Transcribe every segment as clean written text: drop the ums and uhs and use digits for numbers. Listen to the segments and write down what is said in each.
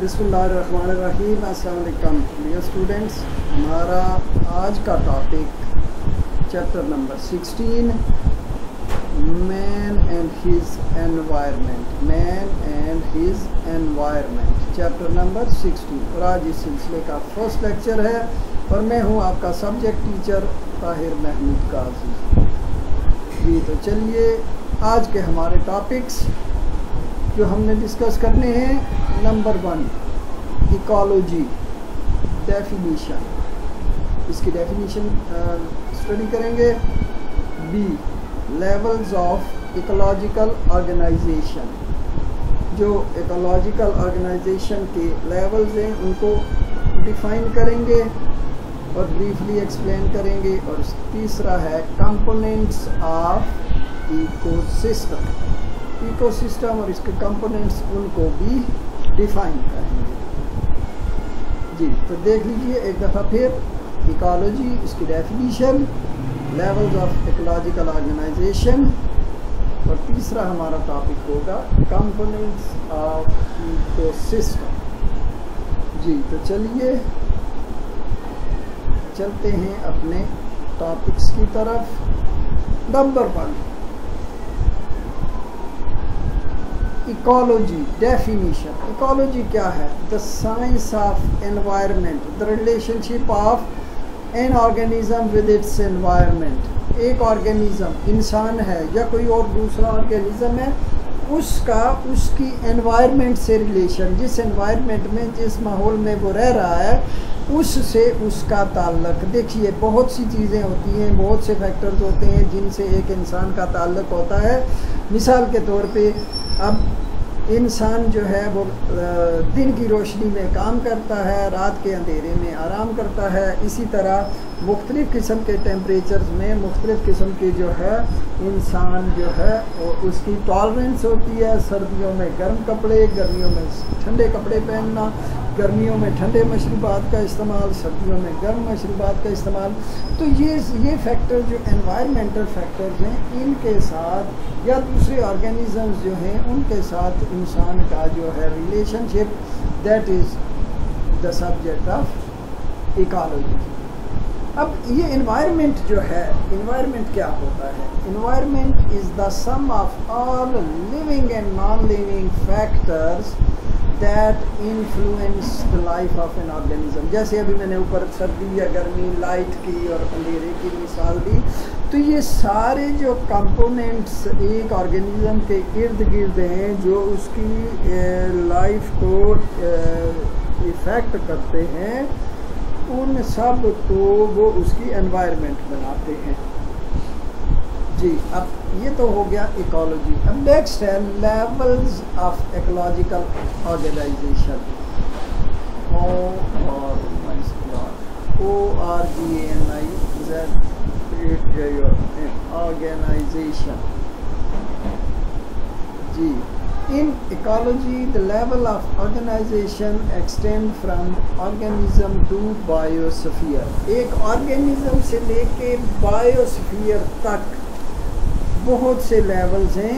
बिस्मिल्लाहिर्रहमानिर्रहीम। अस्सलाम वालेकुम डियर स्टूडेंट्स। हमारा आज का topic chapter number 16 man and his environment. Man and his environment chapter number 16 और आज इस सिलसिले का फर्स्ट लेक्चर है और मैं हूं आपका सब्जेक्ट टीचर ताहिर महमूद काजी जी। तो चलिए आज के हमारे टॉपिक्स जो हमने डिस्कस करने हैं। नंबर 1 इकोलॉजी डेफिनीशन, इसकी डेफिनीशन स्टडी करेंगे। B levels of ecological organisation, जो इकोलॉजिकल ऑर्गेनाइजेशन के लेवल्स हैं उनको डिफाइन करेंगे और ब्रीफली एक्सप्लेन करेंगे। और तीसरा है कंपोनेंट्स ऑफ इकोसिस्टम, इकोसिस्टम और इसके कंपोनेंट्स उनको भी डिफाइन करेंगे जी। तो देख लीजिए एक दफ़ा फिर इकोलॉजी, इसकी definition, levels of ecological organisation और तीसरा हमारा टॉपिक होगा कंपोनेंट्स ऑफ इकोसिस्टम जी। तो चलिए चलते हैं अपने टॉपिक्स की तरफ। Number 1 ecology definition. इकोलॉजी क्या है? The science of environment, the relationship of an organism with its environment. एक ऑर्गेनिज्म इंसान है या कोई और दूसरा ऑर्गेनिज्म है, उसका उसकी एनवायरनमेंट से रिलेशन, जिस एनवायरनमेंट में जिस माहौल में वो रह रहा है उससे उसका ताल्लुक। देखिए बहुत सी चीज़ें होती हैं, बहुत से फैक्टर्स होते हैं जिनसे एक इंसान का ताल्लुक होता है। मिसाल के तौर पे अब इंसान जो है वो दिन की रोशनी में काम करता है, रात के अंधेरे में आराम करता है। इसी तरह मुख्तलिफ़ किस्म के टेम्परेचर्स में मुख्तलिफ़ किस्म के जो है इंसान जो है वो उसकी टॉलरेंस होती है। सर्दियों में गर्म कपड़े, गर्मियों में ठंडे कपड़े पहनना, गर्मियों में ठंडे मशरूबात का इस्तेमाल, सर्दियों में गर्म मशरूबात का इस्तेमाल। तो ये फैक्टर जो एनवायरमेंटल फैक्टर्स हैं इनके साथ या दूसरे ऑर्गेनिजम्स जो हैं उनके साथ इंसान का जो है relationship, that is the subject of ecology. अब ये एनवायरनमेंट जो है, एनवायरनमेंट क्या होता है? Environment is the sum of all living and non living factors that influence the life of an organism. जैसे अभी मैंने ऊपर सर्दी या गर्मी, लाइट की और अंधेरे की मिसाल दी। तो ये सारे जो कंपोनेंट्स एक ऑर्गेनिज्म के इर्द गिर्द हैं जो उसकी लाइफ को इफ़ेक्ट करते हैं, उन सब को वो उसकी एनवायरनमेंट बनाते हैं जी। अब ये तो हो गया इकोलॉजी। अब नेक्स्ट है levels of ecological organisation. Organisation जी। In ecology, the level of organization extend from organism to biosphere। एक ऑर्गेनिज्म से लेके बायोस्फीयर तक बहुत से लेवल्स हैं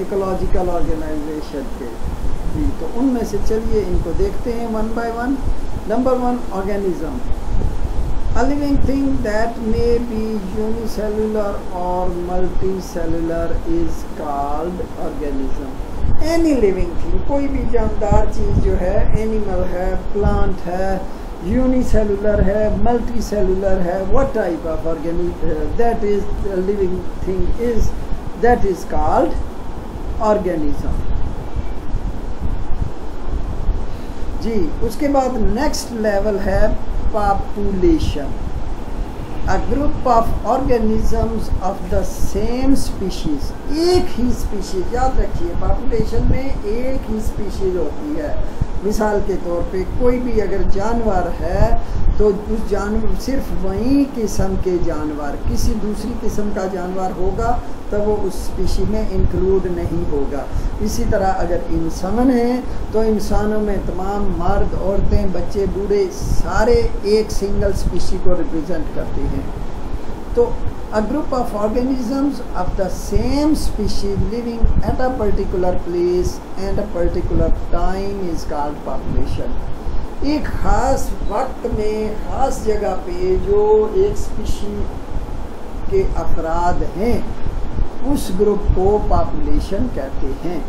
इकोलॉजिकल ऑर्गेनाइजेशन के जी। तो उनमें से चलिए इनको देखते हैं one by one. Number 1 organism, a living thing that may be unicellular or multicellular is called organism। Any living thing, कोई भी जानदार चीज़ जो है, एनिमल है, प्लांट है, यूनिसेलुलर है, मल्टी सेलुलर है, what type of organism that is living thing is, that is called organism जी। उसके बाद नेक्स्ट लेवल है population, a group of organisms of the same species। एक ही स्पीशीज, याद रखिए पॉपुलेशन में एक ही स्पीशीज होती है। मिसाल के तौर पे कोई भी अगर जानवर है तो उस जानवर सिर्फ वही किस्म के जानवर, किसी दूसरी किस्म का जानवर होगा तो वो उस स्पीशी में इंक्लूड नहीं होगा। इसी तरह अगर इंसान है तो इंसानों में तमाम मर्द, औरतें, बच्चे, बूढ़े सारे एक सिंगल स्पीशी को रिप्रेजेंट करते हैं। तो A group of organisms of the same species living at a particular place and a particular time is called population. एक ख़ास वक्त में ख़ास जगह पे जो एक स्पीशीज के अफराद हैं उस ग्रुप को पॉपुलेशन कहते हैं.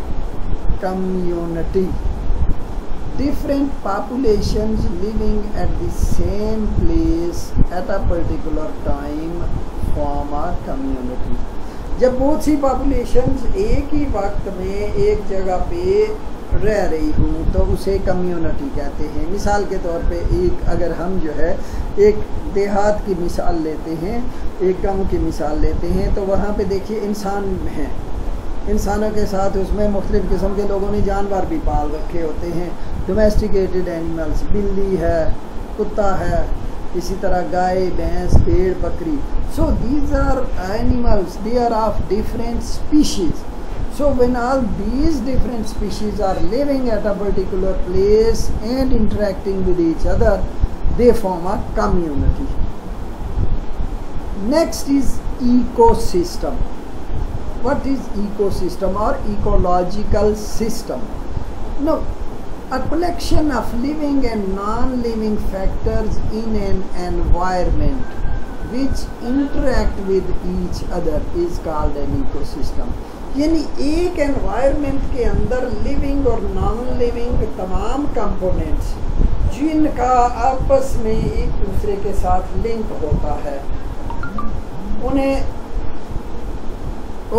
Community. Different populations living at the same place at a particular time form a community. जब बहुत सी पॉपुलेशंस एक ही वक्त में एक जगह पे रह रही हूँ तो उसे कम्युनिटी कहते हैं. मिसाल के तौर पे एक अगर हम जो है एक देहात की मिसाल लेते हैं, एक गांव की मिसाल लेते हैं, तो वहाँ पे देखिए इंसान हैं. इंसानों के साथ उसमें मुख्तलिफ़ किस्म के लोगों ने जानवर भी पाल रखे होते हैं. डोमेस्टिकेटेड एनिमल्स, बिल्ली है, कुत्ता है, इसी तरह गाय, भैंस, भेड़, बकरी. So these are animals, they are of different species. So when all these different species are living at a particular place and interacting with each other, they form a community. Next is ecosystem. What is ecosystem or ecological system? Now, a collection of living and non-living factors in an environment which interact with each other is called an ecosystem. यानी एक environment के अंदर living और non living तमाम components जिनका आपस में एक दूसरे के साथ लिंक होता है उन्हें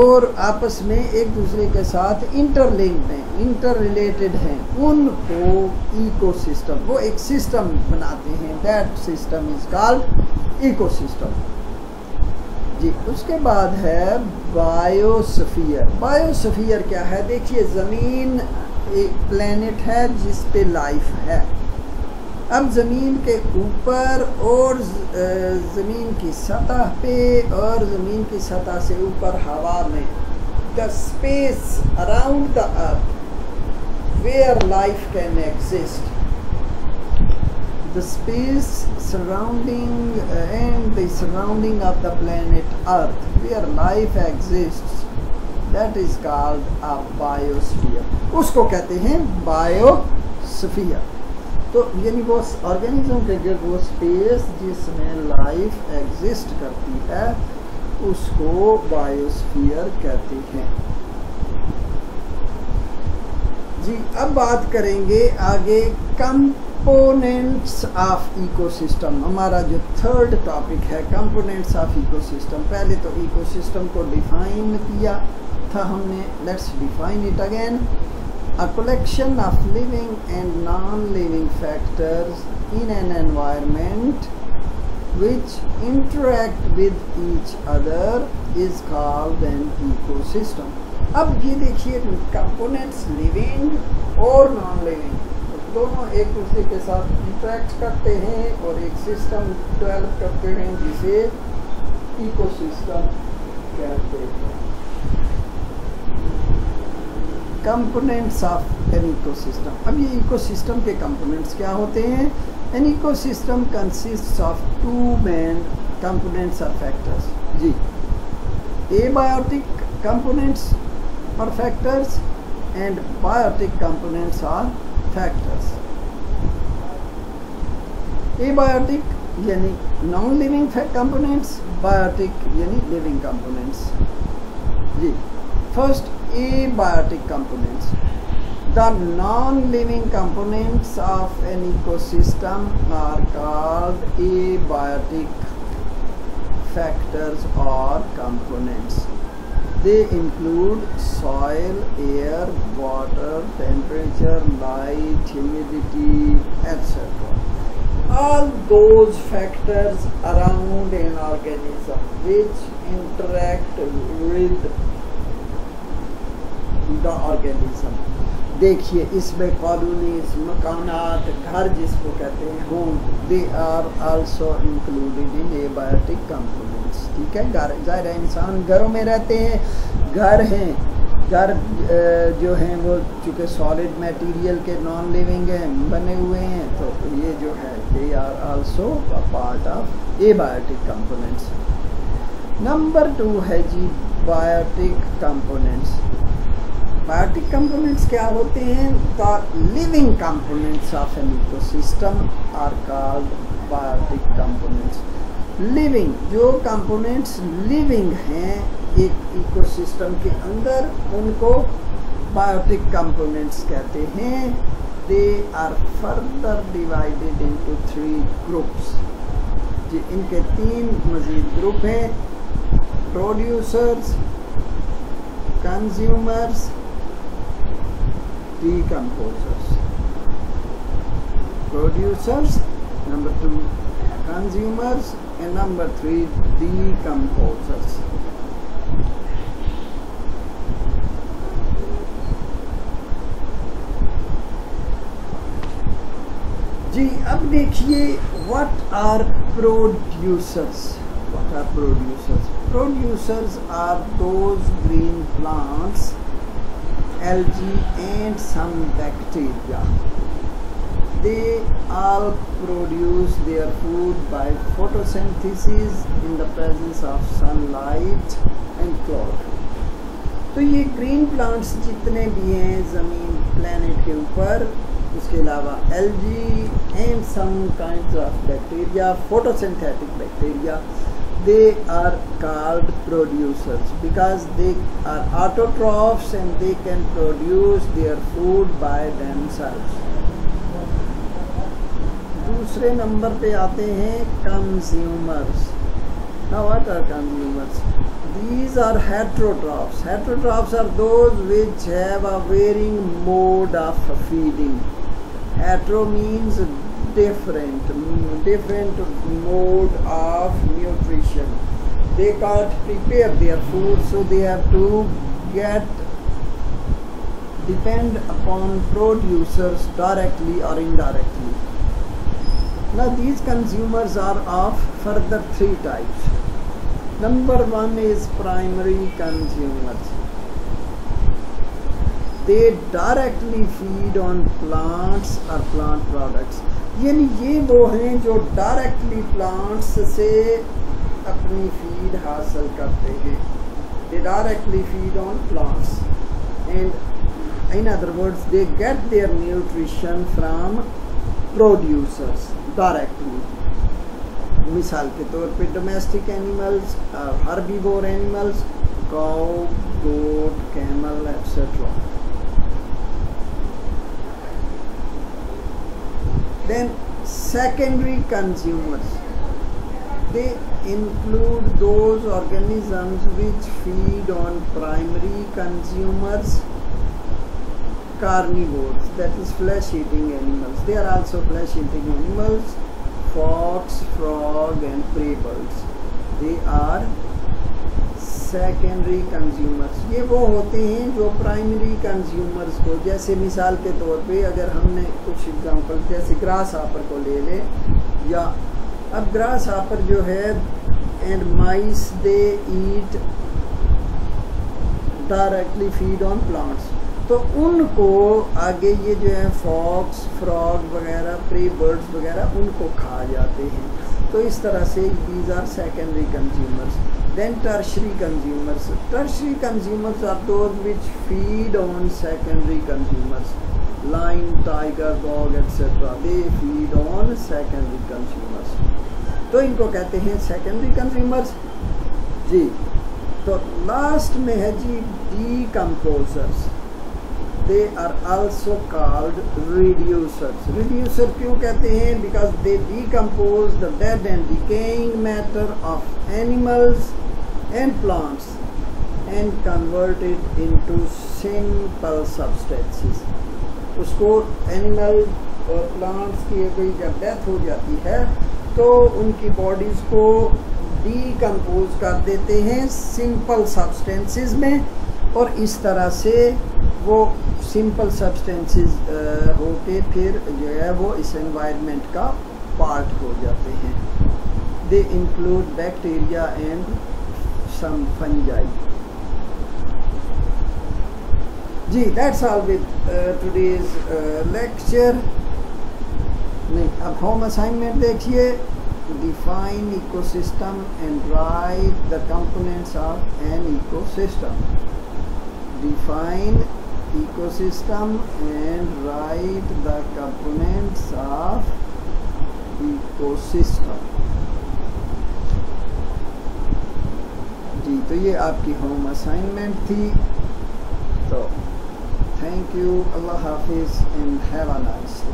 और आपस में एक दूसरे के साथ इंटरलिंक्ड हैं, इंटर रिलेटेड हैं, उनको इकोसिस्टम, वो एक सिस्टम बनाते हैं. That system is called ecosystem. जी, उसके बाद है बायोस्फीयर. बायोस्फीयर क्या है? देखिए, ज़मीन एक प्लेनेट है जिस पे लाइफ है. अब ज़मीन के ऊपर और ज़मीन की सतह पे और ज़मीन की सतह से ऊपर हवा में, the space around the earth where life can exist, the space surrounding and the surrounding of the planet Earth where life exists, that is called a biosphere. उसको कहते हैं बायोस्फीयर. तो यानी वो ऑर्गेनिज्म के गिर्द वो स्पेस जिसमें लाइफ एग्जिस्ट करती है उसको बायोस्फीयर कहते हैं. जी, अब बात करेंगे आगे कंपोनेंट्स ऑफ इकोसिस्टम. हमारा जो थर्ड टॉपिक है कंपोनेंट्स ऑफ इकोसिस्टम. पहले तो इकोसिस्टम को डिफाइन किया था हमने. Let's define it again. A collection of living and non living factors in an environment which interact with each other is called an ecosystem. अब ये देखिए, कंपोनेंट्स लिविंग और नॉन लिविंग दोनों एक दूसरे के साथ इंटरेक्ट करते हैं और एक सिस्टम डेवलप करते हैं जिसे इकोसिस्टम कहते हैं. Components of an ecosystem. अब ये इकोसिस्टम के कंपोनेंट्स क्या होते हैं? An ecosystem consists of two main components or factors. Ji, abiotic components or factors and biotic components or factors. Abiotic यानी non-living components, biotic यानी living components. Ji, first abiotic components. The non-living components of an ecosystem are called abiotic factors or components. They include soil, air, water, temperature, light, humidity, etc. All those factors around an organism which interact with the organism. देखिए, इसमें colonies, मकानात, घर जिसको कहते हैं, home, they are also included in abiotic components. ठीक है, घर, ज़ाहिर है इंसान घरों में रहते हैं, घर हैं, घर जो हैं वो चूँकि सॉलिड मटेरियल के नॉन लिविंग हैं, बने हुए हैं, तो ये जो है they are also a part of abiotic components. Number 2 है जी बायोटिक कंपोनेंट्स। बायोटिक कंपोनेंट्स क्या होते हैं? The living components of an ecosystem are called biotic components. Living, जो कंपोनेंट्स लिविंग हैं एक इकोसिस्टम के अंदर, उनको बायोटिक कंपोनेंट्स कहते हैं। They are further divided into 3 groups. जी, इनके 3 मजीद ग्रुप हैं: producers, consumers, decomposers. Producers, number 2 consumers, and number 3 decomposers. जी, अब देखिए what are producers? What are producers? Producers are those green plants, algae and some bacteria. They all produce their food by photosynthesis in the presence of sunlight and chlorophyll. तो ये green plants जितने भी हैं ज़मीन planet के ऊपर, उसके अलावा algae and some kinds of bacteria, photosynthetic bacteria, they are called producers because they are autotrophs and they can produce their food by themselves. दूसरे नंबर पे आते हैं consumers. Now what are consumers? These are heterotrophs. Heterotrophs are those which have a varying mode of feeding. Hetero means different mode of nutrition. They can't prepare their food, so they have to depend upon producers directly or indirectly. Now these consumers are of further 3 types. Number 1 is primary consumers. They directly feed on plants or plant products. यानी ये वो हैं जो directly plants से अपनी feed हासिल करते हैं. They directly feed on plants and in other words they get their nutrition from producers directly. मिसाल के तौर पे domestic animals, herbivore animals, cow, goat, camel etcetera. Then secondary consumers, they include those organisms which feed on primary consumers, carnivores, that is flesh eating animals. They are also flesh eating animals, fox, frog and prey birds. They are secondary consumers. ये वो होते हैं जो primary consumers को, जैसे मिसाल के तौर पे अगर हमने कुछ एग्जांपल जैसे ग्रास हापर को ले लें, या अब ग्रास हापर जो है and mice they eat directly feed on plants, तो उनको आगे ये जो है फॉक्स, फ्रॉग वगैरह, प्रे बर्ड्स वगैरह उनको खा जाते हैं. तो इस तरह से these are secondary consumers. Then tertiary consumers. Tertiary consumers are those which feed on secondary consumers. Lion, tiger, dog, etc. They feed on secondary consumers. तो इनको कहते हैं secondary consumers. जी, तो लास्ट में है जी decomposers. They are also called reducers. Reducer क्यों कहते हैं? Because they decompose the dead and decaying matter of animals and plants and convert it into simple substances. उसको एनिमल और प्लांट्स की कोई जब डेथ हो जाती है तो उनकी बॉडीज़ को डीकम्पोज कर देते हैं सिंपल सब्सटेंसेस में, और इस तरह से वो सिंपल सब्सटेंसेस होके फिर जो है वो इस एनवायरनमेंट का पार्ट हो जाते हैं. They include bacteria and some fungi. जी, that's all with today's lecture. नहीं, अब होम असाइनमेंट देखिए. define ecosystem and write the components of an ecosystem. Define ecosystem and write the components of ecosystem. जी, तो ये आपकी होम असाइनमेंट थी. तो thank you, अल्लाह हाफिज़ and have a nice day.